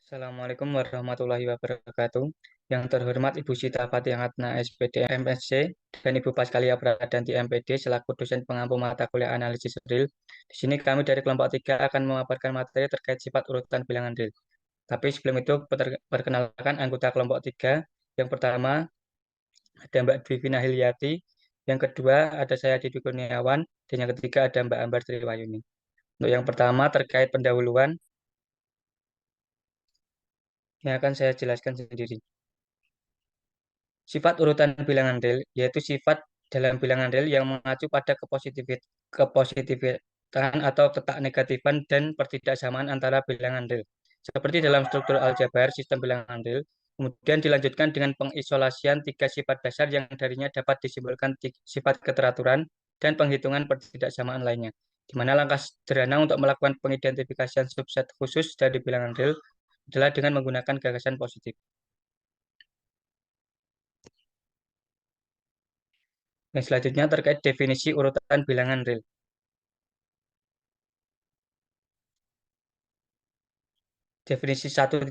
Assalamualaikum warahmatullahi wabarakatuh. Yang terhormat Ibu Sita Fathiatna SPD MSc dan Ibu Paskalia Pradanti MPD selaku dosen pengampu mata kuliah analisis real. Di sini kami dari kelompok 3 akan memaparkan materi terkait sifat urutan bilangan real. Tapi sebelum itu perkenalkan anggota kelompok 3. Yang pertama ada Mbak Dwi Finahiliati, yang kedua ada saya Didi Kurniawan, dan yang ketiga ada Mbak Ambar Triwayuni. Untuk yang pertama terkait pendahuluan yang akan saya jelaskan sendiri. Sifat urutan bilangan real yaitu sifat dalam bilangan real yang mengacu pada kepositifan atau ketak negatifan dan pertidaksamaan antara bilangan real. Seperti dalam struktur aljabar sistem bilangan real, kemudian dilanjutkan dengan pengisolasian tiga sifat dasar yang darinya dapat disimbolkan sifat keteraturan dan penghitungan pertidaksamaan lainnya. Di mana langkah sederhana untuk melakukan pengidentifikasian subset khusus dari bilangan real adalah dengan menggunakan gagasan positif. Yang selanjutnya terkait definisi urutan bilangan real. Definisi 1.1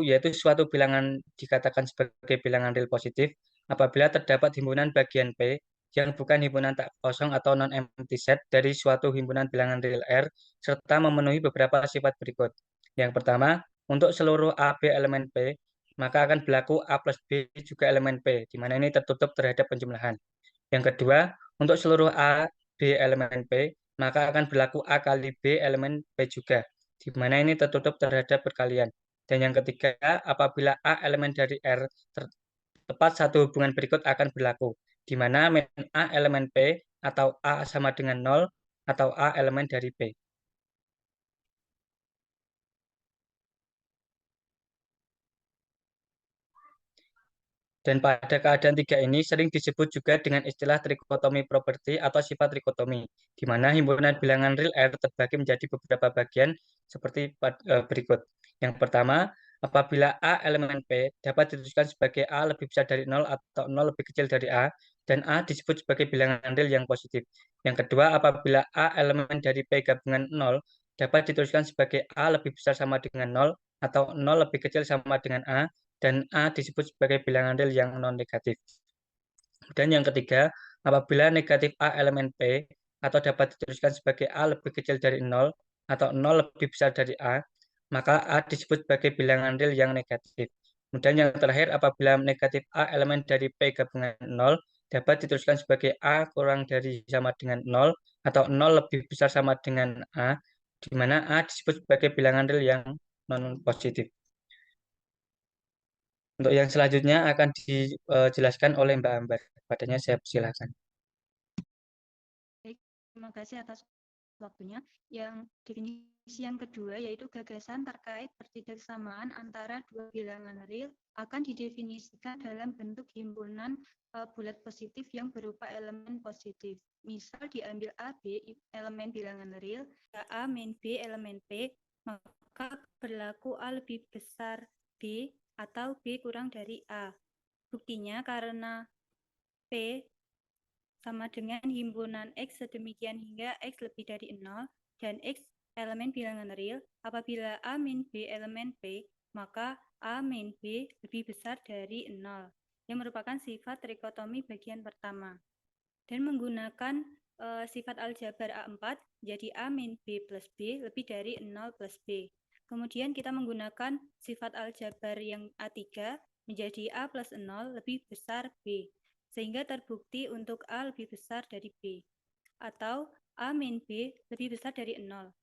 yaitu suatu bilangan dikatakan sebagai bilangan real positif apabila terdapat himpunan bagian P yang bukan himpunan tak kosong atau non-empty set dari suatu himpunan bilangan real R serta memenuhi beberapa sifat berikut. Yang pertama, untuk seluruh A, B elemen P, maka akan berlaku A plus B juga elemen P, di mana ini tertutup terhadap penjumlahan. Yang kedua, untuk seluruh A, B elemen P, maka akan berlaku A kali B elemen P juga, di mana ini tertutup terhadap perkalian. Dan yang ketiga, apabila A elemen dari R tepat satu hubungan berikut akan berlaku, di mana min A elemen P atau A sama dengan 0 atau A elemen dari P. Dan pada keadaan tiga ini sering disebut juga dengan istilah trikotomi properti atau sifat trikotomi, di mana himpunan bilangan real R terbagi menjadi beberapa bagian seperti berikut. Yang pertama, apabila A elemen P dapat dituliskan sebagai A lebih besar dari 0 atau 0 lebih kecil dari A, dan A disebut sebagai bilangan real yang positif. Yang kedua, apabila A elemen dari P gabungan 0 dapat dituliskan sebagai A lebih besar sama dengan 0 atau 0 lebih kecil sama dengan A, dan A disebut sebagai bilangan real yang non-negatif. Dan yang ketiga, apabila negatif A elemen P atau dapat dituliskan sebagai A lebih kecil dari 0 atau 0 lebih besar dari A, maka A disebut sebagai bilangan real yang negatif. Kemudian yang terakhir, apabila negatif A elemen dari P gabungan 0 dapat dituliskan sebagai A kurang dari sama dengan 0 atau 0 lebih besar sama dengan A, di mana A disebut sebagai bilangan real yang non-positif. Untuk yang selanjutnya akan dijelaskan oleh Mbak Ambar. Padanya saya persilakan. Baik, terima kasih atas waktunya. Yang definisi yang kedua yaitu gagasan terkait pertidaksamaan antara dua bilangan real akan didefinisikan dalam bentuk himpunan bulat positif yang berupa elemen positif. Misal diambil A, B elemen bilangan real, A min B elemen P, maka berlaku A lebih besar B atau B kurang dari A. Buktinya karena P sama dengan himpunan X sedemikian hingga X lebih dari 0 dan X elemen bilangan real, apabila A min B elemen P, maka A min B lebih besar dari 0, yang merupakan sifat trikotomi bagian pertama. Dan menggunakan sifat aljabar A4, jadi A min B plus B lebih dari 0 plus B. Kemudian kita menggunakan sifat aljabar yang A3, menjadi A plus 0 lebih besar B, sehingga terbukti untuk A lebih besar dari B. Atau A min B lebih besar dari 0.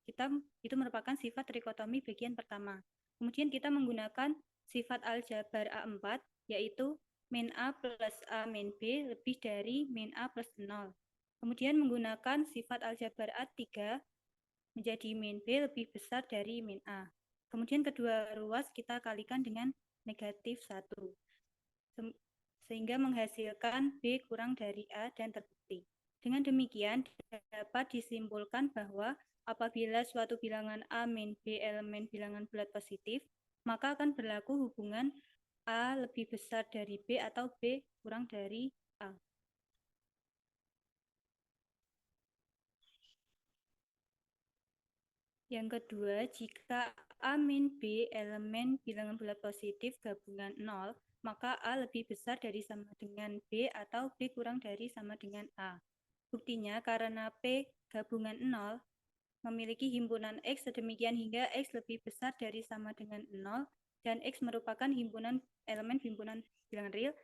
Itu merupakan sifat trikotomi bagian pertama. Kemudian kita menggunakan sifat aljabar A4, yaitu min A plus A min B lebih dari min A plus 0. Kemudian menggunakan sifat aljabar A3 menjadi min B lebih besar dari min A. Kemudian kedua ruas kita kalikan dengan negatif 1. Sehingga menghasilkan B kurang dari A dan terbukti. Dengan demikian dapat disimpulkan bahwa apabila suatu bilangan A min B elemen bilangan bulat positif, maka akan berlaku hubungan A lebih besar dari B atau B kurang dari A. Yang kedua, jika A min B elemen bilangan bulat positif gabungan 0, maka A lebih besar dari sama dengan B atau B kurang dari sama dengan A. Buktinya karena P gabungan 0 memiliki himpunan X sedemikian hingga X lebih besar dari sama dengan 0 dan X merupakan elemen himpunan bilangan real.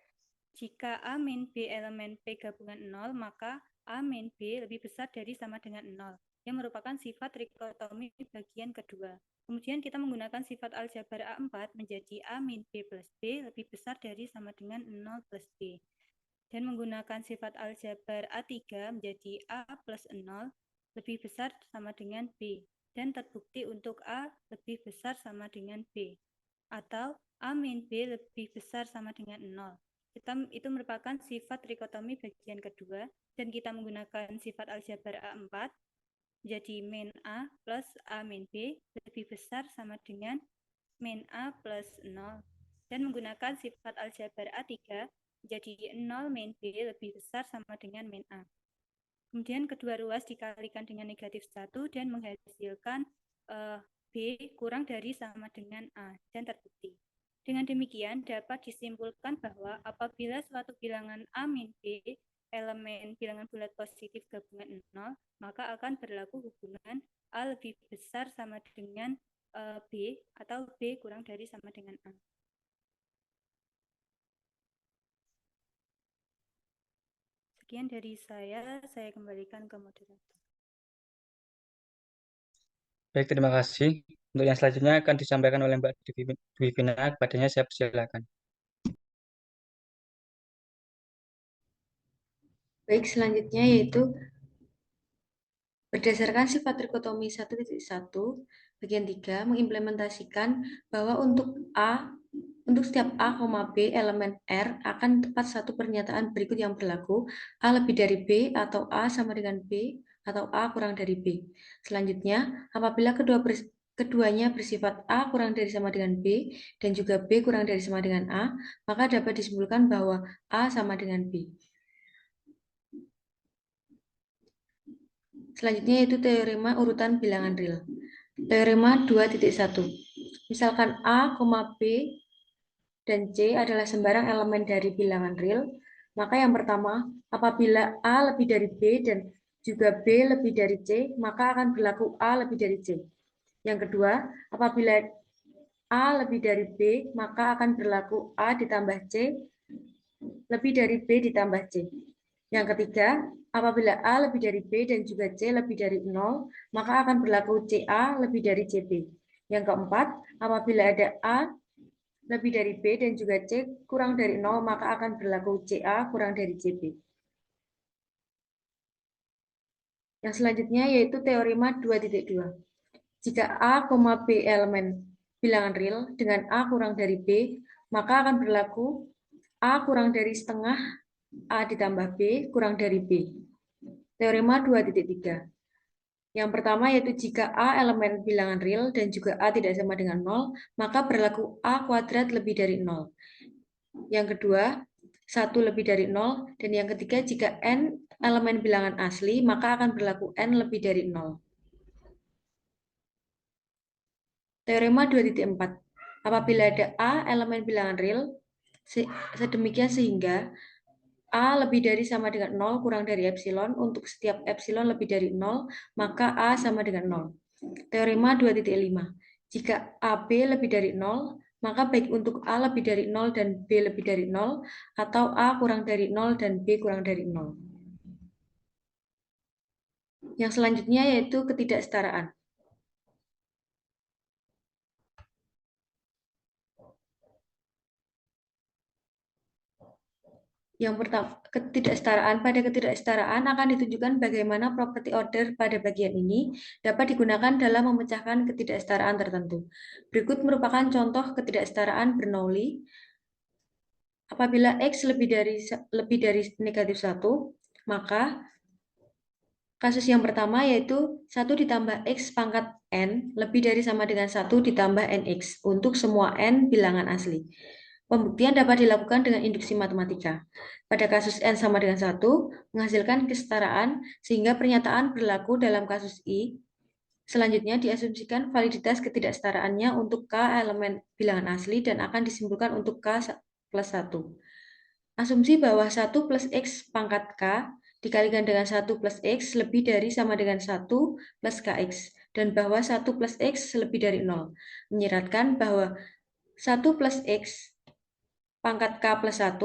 Jika A min B elemen P gabungan 0, maka A min B lebih besar dari sama dengan 0, yang merupakan sifat trikotomi bagian kedua. Kemudian kita menggunakan sifat aljabar A4 menjadi A min B plus B lebih besar dari sama dengan 0 plus B. Dan menggunakan sifat aljabar A3 menjadi A plus 0 lebih besar sama dengan B. Dan terbukti untuk A lebih besar sama dengan B. Atau A min B lebih besar sama dengan 0. Itu merupakan sifat trikotomi bagian kedua. Dan kita menggunakan sifat aljabar A4 jadi min A plus A min B lebih besar sama dengan min A plus 0. Dan menggunakan sifat aljabar A3 jadi 0 min B lebih besar sama dengan min A. Kemudian kedua ruas dikalikan dengan negatif 1 dan menghasilkan B kurang dari sama dengan A dan terbukti. Dengan demikian dapat disimpulkan bahwa apabila suatu bilangan A min B elemen bilangan bulat positif gabungan 0, maka akan berlaku hubungan A lebih besar sama dengan B atau B kurang dari sama dengan A. Sekian dari saya kembalikan ke moderator. Baik, terima kasih. Untuk yang selanjutnya akan disampaikan oleh Mbak Dwi Vina. Kepadanya saya persilakan. Baik, selanjutnya yaitu berdasarkan sifat trikotomi 1.1 bagian 3 mengimplementasikan bahwa untuk setiap A, B elemen R akan tepat satu pernyataan berikut yang berlaku, A lebih dari B atau A sama dengan B atau A kurang dari B. Selanjutnya, apabila keduanya bersifat A kurang dari sama dengan B dan juga B kurang dari sama dengan A, maka dapat disimpulkan bahwa A sama dengan B. Selanjutnya yaitu teorema urutan bilangan real. Teorema 2.1. Misalkan A, B, dan C adalah sembarang elemen dari bilangan real, maka yang pertama, apabila A lebih dari B dan juga B lebih dari C, maka akan berlaku A lebih dari C. Yang kedua, apabila A lebih dari B, maka akan berlaku A ditambah C lebih dari B ditambah C. Yang ketiga, apabila A lebih dari B dan juga C lebih dari 0, maka akan berlaku CA lebih dari CB. Yang keempat, apabila ada A lebih dari B dan juga C kurang dari 0, maka akan berlaku CA kurang dari CB. Yang selanjutnya yaitu teorema 2.2. Jika A, B elemen bilangan real dengan A kurang dari B, maka akan berlaku A kurang dari setengah A ditambah B kurang dari B. Teorema 2.3. Yang pertama yaitu jika A elemen bilangan real dan juga A tidak sama dengan 0, maka berlaku A kuadrat lebih dari 0. Yang kedua, 1 lebih dari 0. Dan yang ketiga, jika N elemen bilangan asli, maka akan berlaku N lebih dari 0. Teorema 2.4. Apabila ada A elemen bilangan real, sedemikian sehingga A lebih dari sama dengan 0 kurang dari epsilon, untuk setiap epsilon lebih dari 0, maka A sama dengan 0. Teorema 2.5. Jika AB lebih dari 0, maka baik untuk A lebih dari 0 dan B lebih dari 0, atau A kurang dari 0 dan B kurang dari 0. Yang selanjutnya yaitu ketidaksetaraan. Yang pertama, pada ketidaksetaraan akan ditunjukkan bagaimana properti order pada bagian ini dapat digunakan dalam memecahkan ketidaksetaraan tertentu. Berikut merupakan contoh ketidaksetaraan Bernoulli. Apabila X lebih dari negatif 1, maka kasus yang pertama yaitu 1 ditambah X pangkat N lebih dari sama dengan 1 ditambah NX untuk semua N bilangan asli. Pembuktian dapat dilakukan dengan induksi matematika. Pada kasus N sama dengan 1, menghasilkan kesetaraan sehingga pernyataan berlaku dalam kasus I Selanjutnya diasumsikan validitas ketidaksetaraannya untuk K elemen bilangan asli dan akan disimpulkan untuk K plus 1. Asumsi bahwa 1 plus X pangkat K dikalikan dengan 1 plus X lebih dari sama dengan 1 plus KX, dan bahwa 1 plus X lebih dari 0, menyiratkan bahwa 1 plus X pangkat K plus 1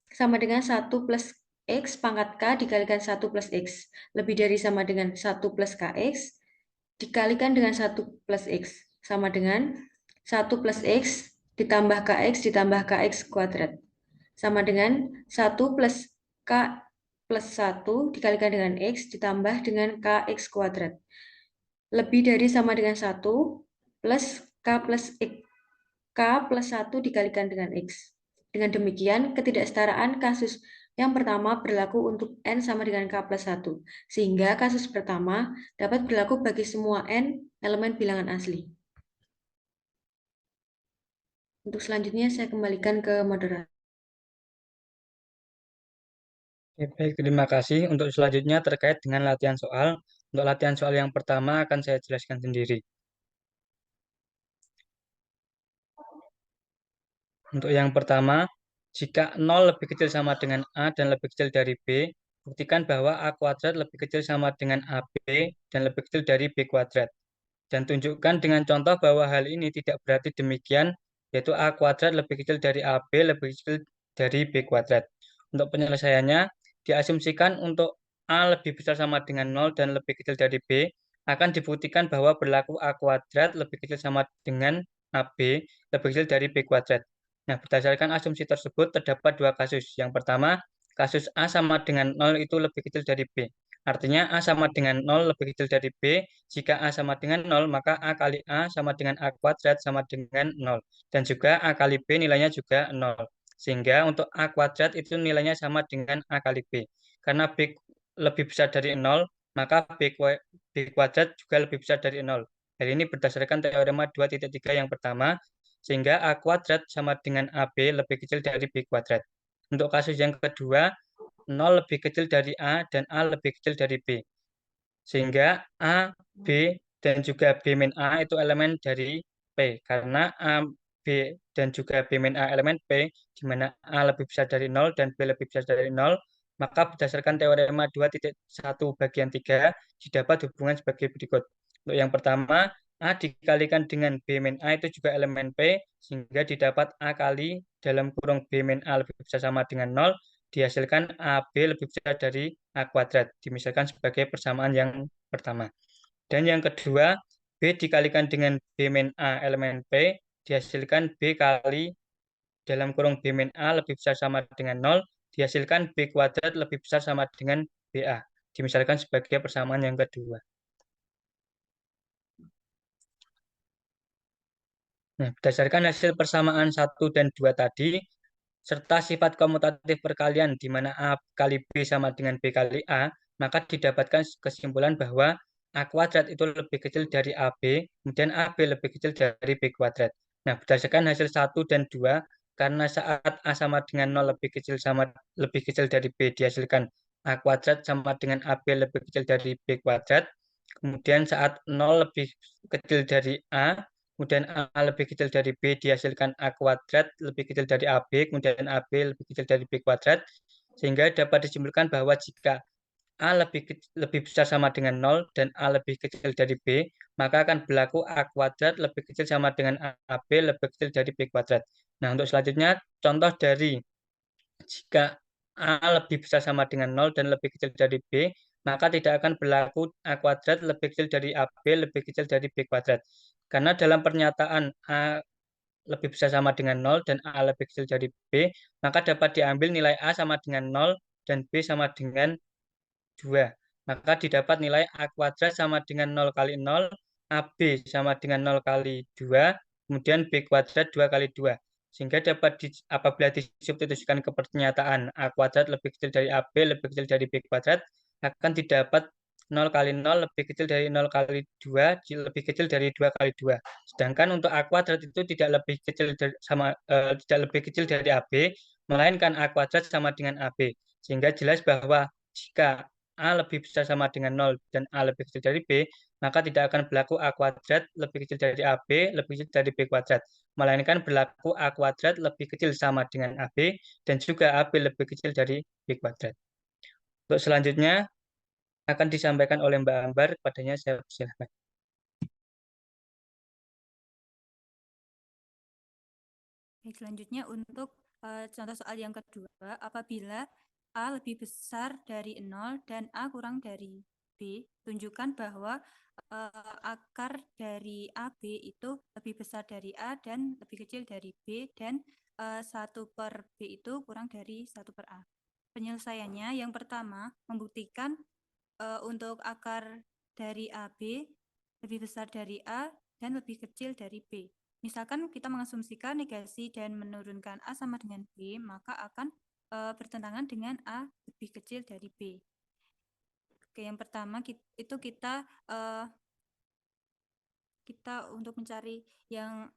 sama dengan 1 plus X pangkat K dikalikan 1 plus X, lebih dari sama dengan 1 plus KX, dikalikan dengan 1 plus X, sama dengan 1 plus X ditambah KX ditambah KX kuadrat, sama dengan 1 plus K plus 1 dikalikan dengan X ditambah dengan KX kuadrat, lebih dari sama dengan 1 plus K plus X, K plus 1 dikalikan dengan X. Dengan demikian, ketidaksetaraan kasus yang pertama berlaku untuk N sama dengan K plus 1, sehingga kasus pertama dapat berlaku bagi semua N elemen bilangan asli. Untuk selanjutnya saya kembalikan ke moderator. Baik, terima kasih. Untuk selanjutnya terkait dengan latihan soal. Untuk latihan soal yang pertama akan saya jelaskan sendiri. Untuk yang pertama, jika 0 lebih kecil sama dengan A dan lebih kecil dari B, buktikan bahwa A kuadrat lebih kecil sama dengan AB dan lebih kecil dari B kuadrat. Dan tunjukkan dengan contoh bahwa hal ini tidak berarti demikian, yaitu A kuadrat lebih kecil dari AB lebih kecil dari B kuadrat. Untuk penyelesaiannya, diasumsikan untuk A lebih besar sama dengan 0 dan lebih kecil dari B, akan dibuktikan bahwa berlaku A kuadrat lebih kecil sama dengan AB lebih kecil dari B kuadrat. Nah, berdasarkan asumsi tersebut, terdapat dua kasus. Yang pertama, kasus A sama dengan 0 itu lebih kecil dari B. Artinya A sama dengan 0 lebih kecil dari B. Jika A sama dengan 0, maka A kali A sama dengan A kuadrat sama dengan 0. Dan juga A kali B nilainya juga 0. Sehingga untuk A kuadrat itu nilainya sama dengan A kali B. Karena B lebih besar dari 0, maka B kuadrat juga lebih besar dari 0. Hal ini berdasarkan teorema 2.3 yang pertama, sehingga A kuadrat sama dengan AB lebih kecil dari B kuadrat. Untuk kasus yang kedua, 0 lebih kecil dari A dan A lebih kecil dari B. Sehingga A, B, dan juga B min A itu elemen dari P. Karena A, B, dan juga B min A elemen P, di mana A lebih besar dari 0 dan B lebih besar dari 0, maka berdasarkan teorema 2.1 bagian 3, didapat hubungan sebagai berikut. Untuk yang pertama, A dikalikan dengan B min A itu juga elemen P, sehingga didapat A kali dalam kurung B min A lebih besar sama dengan 0, dihasilkan AB lebih besar dari A kuadrat, dimisalkan sebagai persamaan yang pertama. Dan yang kedua, B dikalikan dengan B min A elemen P, dihasilkan B kali dalam kurung B min A lebih besar sama dengan 0, dihasilkan B kuadrat lebih besar sama dengan BA, dimisalkan sebagai persamaan yang kedua. Nah, berdasarkan hasil persamaan 1 dan 2 tadi, serta sifat komutatif perkalian di mana A kali B sama dengan B kali A, maka didapatkan kesimpulan bahwa A kuadrat itu lebih kecil dari AB, kemudian AB lebih kecil dari B kuadrat. Nah, berdasarkan hasil 1 dan 2, karena saat A sama dengan 0 lebih kecil dari B dihasilkan A kuadrat sama dengan AB lebih kecil dari B kuadrat, kemudian saat 0 lebih kecil dari A, kemudian A lebih kecil dari B dihasilkan A kuadrat lebih kecil dari AB, kemudian AB lebih kecil dari B kuadrat, sehingga dapat disimpulkan bahwa jika A lebih besar sama dengan 0 dan A lebih kecil dari B, maka akan berlaku A kuadrat lebih kecil sama dengan AB lebih kecil dari B kuadrat. Nah, untuk selanjutnya, contoh dari jika A lebih besar sama dengan 0 dan lebih kecil dari B, maka tidak akan berlaku A kuadrat lebih kecil dari AB lebih kecil dari B kuadrat. Karena dalam pernyataan A lebih besar sama dengan 0 dan A lebih kecil dari B, maka dapat diambil nilai A sama dengan 0 dan B sama dengan 2. Maka didapat nilai A kuadrat sama dengan 0 kali 0, AB sama dengan 0 kali 2, kemudian B kuadrat 2 kali 2. Sehingga apabila disubstitusikan ke pernyataan A kuadrat lebih kecil dari AB lebih kecil dari B kuadrat, akan didapat 0 kali 0 lebih kecil dari 0 kali 2, lebih kecil dari 2 kali 2. Sedangkan untuk A kuadrat itu tidak lebih kecil dari AB, melainkan A kuadrat sama dengan AB. Sehingga jelas bahwa jika A lebih besar sama dengan 0 dan A lebih kecil dari B, maka tidak akan berlaku A kuadrat lebih kecil dari AB lebih kecil dari B kuadrat, melainkan berlaku A kuadrat lebih kecil sama dengan AB dan juga AB lebih kecil dari B kuadrat. Untuk selanjutnya akan disampaikan oleh Mbak Ambar, kepadanya saya persilahkan. Baik, selanjutnya untuk contoh soal yang kedua, apabila A lebih besar dari 0 dan A kurang dari B, tunjukkan bahwa akar dari AB itu lebih besar dari A dan lebih kecil dari B, dan 1 per B itu kurang dari 1 per A. Penyelesaiannya yang pertama, membuktikan untuk akar dari AB lebih besar dari A dan lebih kecil dari B. Misalkan kita mengasumsikan negasi dan menurunkan A sama dengan B, maka akan bertentangan dengan A lebih kecil dari B. Oke, yang pertama itu kita untuk mencari yang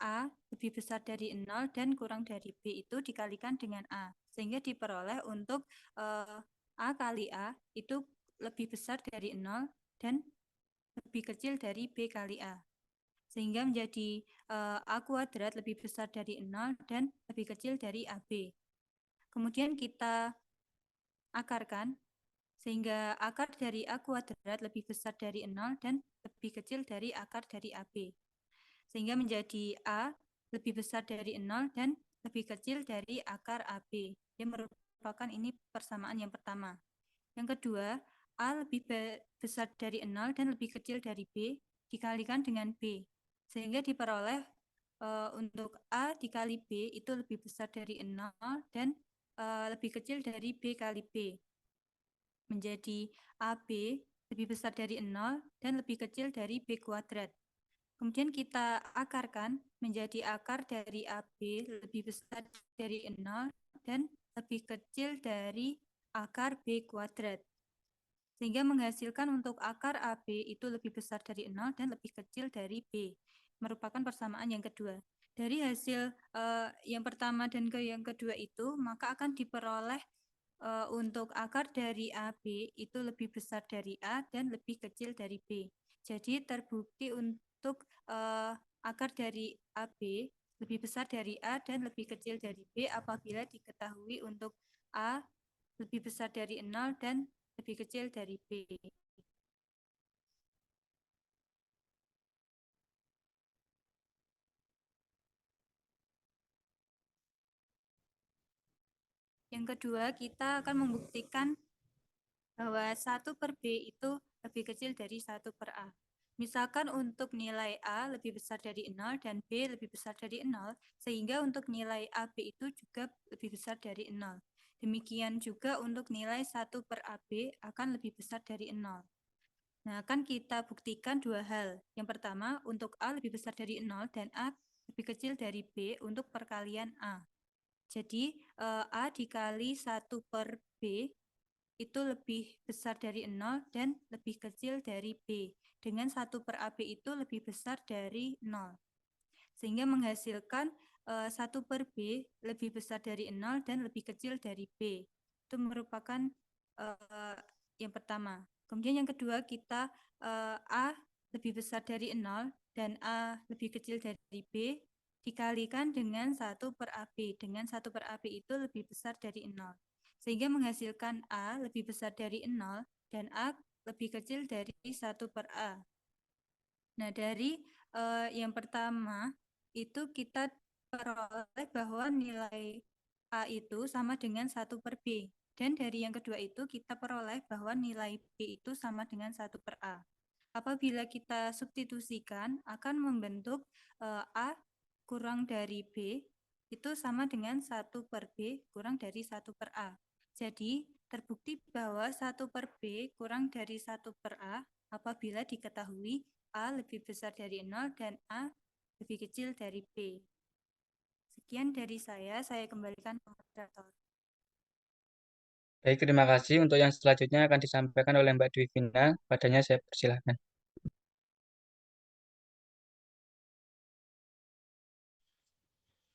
A lebih besar dari 0 dan kurang dari B itu dikalikan dengan A, sehingga diperoleh untuk A kali A itu lebih besar dari 0 dan lebih kecil dari B kali A. Sehingga menjadi A kuadrat lebih besar dari 0 dan lebih kecil dari AB. Kemudian kita akarkan, sehingga akar dari A kuadrat lebih besar dari 0 dan lebih kecil dari akar dari AB. Sehingga menjadi A lebih besar dari 0 dan lebih kecil dari akar AB. Dia merupakan ini persamaan yang pertama. Yang kedua, A lebih besar dari 0 dan lebih kecil dari B dikalikan dengan B. Sehingga diperoleh untuk A dikali B itu lebih besar dari 0 dan lebih kecil dari B kali B. Menjadi AB lebih besar dari 0 dan lebih kecil dari B kuadrat. Kemudian kita akarkan menjadi akar dari AB lebih besar dari 0 dan lebih kecil dari akar B kuadrat. Sehingga menghasilkan untuk akar AB itu lebih besar dari 0 dan lebih kecil dari B. Merupakan persamaan yang kedua. Dari hasil yang pertama dan yang kedua itu, maka akan diperoleh untuk akar dari AB itu lebih besar dari A dan lebih kecil dari B. Jadi terbukti untuk akar dari AB lebih besar dari A dan lebih kecil dari B apabila diketahui untuk A lebih besar dari 0 dan lebih kecil dari B. Yang kedua, kita akan membuktikan bahwa 1 per B itu lebih kecil dari 1 per A. Misalkan untuk nilai A lebih besar dari 0 dan B lebih besar dari 0, sehingga untuk nilai AB itu juga lebih besar dari 0. Demikian juga untuk nilai 1 per AB akan lebih besar dari 0. Nah, akan kita buktikan dua hal. Yang pertama, untuk A lebih besar dari 0 dan A lebih kecil dari B untuk perkalian A. Jadi, A dikali 1 per B itu lebih besar dari 0 dan lebih kecil dari B. Dengan 1 per AB itu lebih besar dari 0. Sehingga menghasilkan 1 per B lebih besar dari 0 dan lebih kecil dari B. Itu merupakan yang pertama. Kemudian yang kedua, kita A lebih besar dari 0 dan A lebih kecil dari B dikalikan dengan 1 per AB. Dengan 1 per AB itu lebih besar dari 0. Sehingga menghasilkan A lebih besar dari 0 dan A lebih kecil dari 1 per A. Nah, dari yang pertama itu kita peroleh bahwa nilai A itu sama dengan 1 per B. Dan dari yang kedua itu kita peroleh bahwa nilai B itu sama dengan 1 per A. Apabila kita substitusikan akan membentuk A kurang dari B itu sama dengan 1 per B kurang dari 1 per A. Jadi terbukti bahwa 1 per B kurang dari 1 per A apabila diketahui A lebih besar dari 0 dan A lebih kecil dari B. Sekian dari saya kembalikan ke moderator. Baik, terima kasih. Untuk yang selanjutnya akan disampaikan oleh Mbak Dwi Vina, padanya saya persilahkan.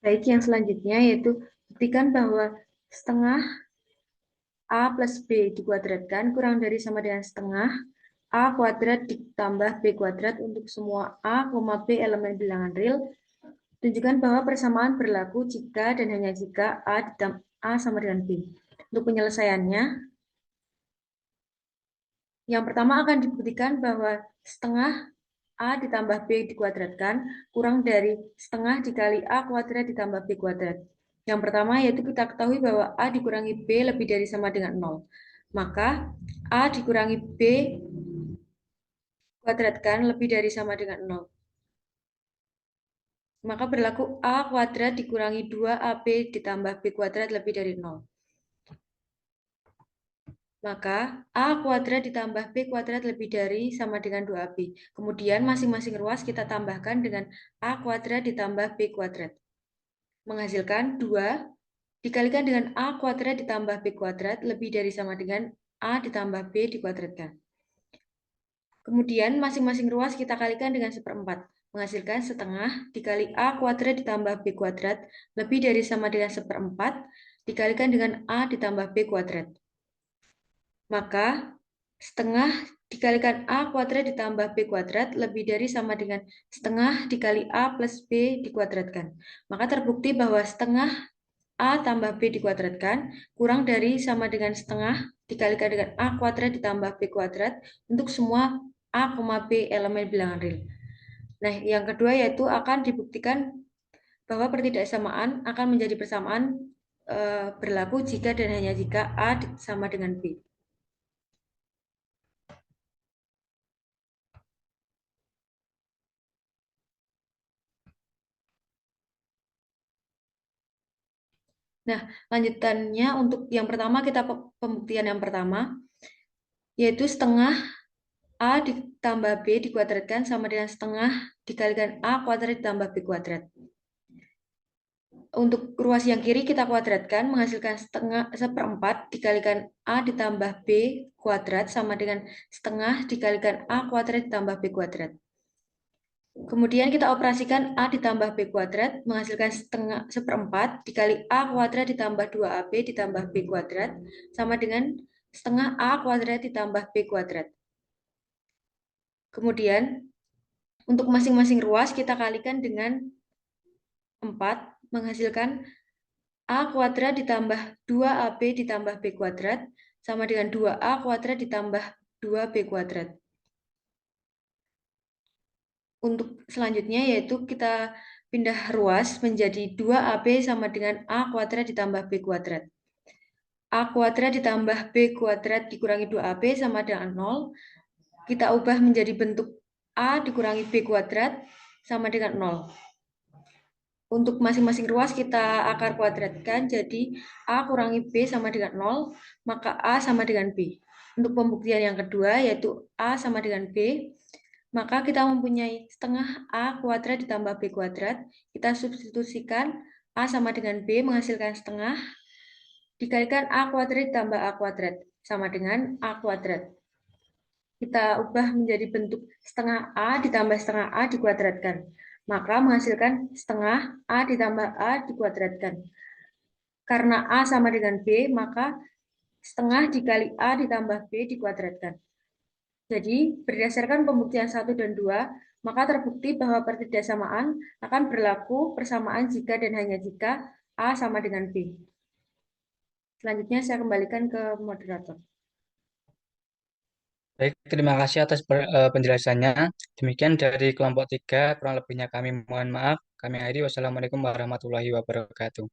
Baik, yang selanjutnya yaitu buktikan bahwa setengah A plus B dikuadratkan kurang dari sama dengan setengah A kuadrat ditambah B kuadrat untuk semua A, B elemen bilangan real. Tunjukkan bahwa persamaan berlaku jika dan hanya jika A sama dengan B. Untuk penyelesaiannya, yang pertama akan dibuktikan bahwa setengah A ditambah B dikuadratkan kurang dari setengah dikali A kuadrat ditambah B kuadrat. Yang pertama yaitu kita ketahui bahwa A dikurangi B lebih dari sama dengan 0. Maka A dikurangi B kuadratkan lebih dari sama dengan 0. Maka berlaku A kuadrat dikurangi 2AB ditambah B kuadrat lebih dari 0. Maka A kuadrat ditambah B kuadrat lebih dari sama dengan 2AB. Kemudian masing-masing ruas kita tambahkan dengan A kuadrat ditambah B kuadrat. Menghasilkan 2 dikalikan dengan A kuadrat ditambah B kuadrat lebih dari sama dengan A ditambah B dikuadratkan. Kemudian masing-masing ruas kita kalikan dengan 1/4. Menghasilkan setengah dikali A kuadrat ditambah B kuadrat lebih dari sama dengan 1/4 dikalikan dengan A ditambah B kuadrat. Maka setengah dikalikan A kuadrat ditambah B kuadrat lebih dari sama dengan setengah dikali A plus B dikuadratkan. Maka terbukti bahwa setengah A tambah B dikuadratkan kurang dari sama dengan setengah dikalikan dengan A kuadrat ditambah B kuadrat untuk semua A, B elemen bilangan real. Nah, yang kedua yaitu akan dibuktikan bahwa pertidaksamaan akan menjadi persamaan berlaku jika dan hanya jika A sama dengan B. Nah, lanjutannya untuk yang pertama kita pembuktian yang pertama yaitu setengah A ditambah B dikuadratkan sama dengan setengah dikalikan A kuadrat ditambah B kuadrat. Untuk ruas yang kiri kita kuadratkan menghasilkan setengah 1/4 dikalikan A ditambah B kuadrat sama dengan setengah dikalikan A kuadrat ditambah B kuadrat. Kemudian kita operasikan A ditambah B kuadrat menghasilkan setengah 1/4 dikali A kuadrat ditambah 2AB ditambah B kuadrat sama dengan setengah A kuadrat ditambah B kuadrat. Kemudian untuk masing-masing ruas kita kalikan dengan 4 menghasilkan A kuadrat ditambah 2AB ditambah B kuadrat sama dengan 2A kuadrat ditambah 2B kuadrat. Untuk selanjutnya yaitu kita pindah ruas menjadi 2AB sama dengan A kuadrat ditambah B kuadrat. A kuadrat ditambah B kuadrat dikurangi 2AB sama dengan 0. Kita ubah menjadi bentuk A dikurangi B kuadrat sama dengan 0. Untuk masing-masing ruas kita akar kuadratkan jadi A kurangi B sama dengan 0, maka A sama dengan B. Untuk pembuktian yang kedua yaitu A sama dengan B, maka kita mempunyai setengah A kuadrat ditambah B kuadrat. Kita substitusikan A sama dengan B menghasilkan setengah dikalikan A kuadrat ditambah A kuadrat sama dengan A kuadrat. Kita ubah menjadi bentuk setengah A ditambah setengah A dikuadratkan. Maka menghasilkan setengah A ditambah A dikuadratkan. Karena A sama dengan B, maka setengah dikali A ditambah B dikuadratkan. Jadi, berdasarkan pembuktian 1 dan 2, maka terbukti bahwa pertidaksamaan akan berlaku persamaan jika dan hanya jika A sama dengan B. Selanjutnya saya kembalikan ke moderator. Baik, terima kasih atas penjelasannya. Demikian dari kelompok 3, kurang lebihnya kami mohon maaf. Kami akhiri. Wassalamualaikum warahmatullahi wabarakatuh.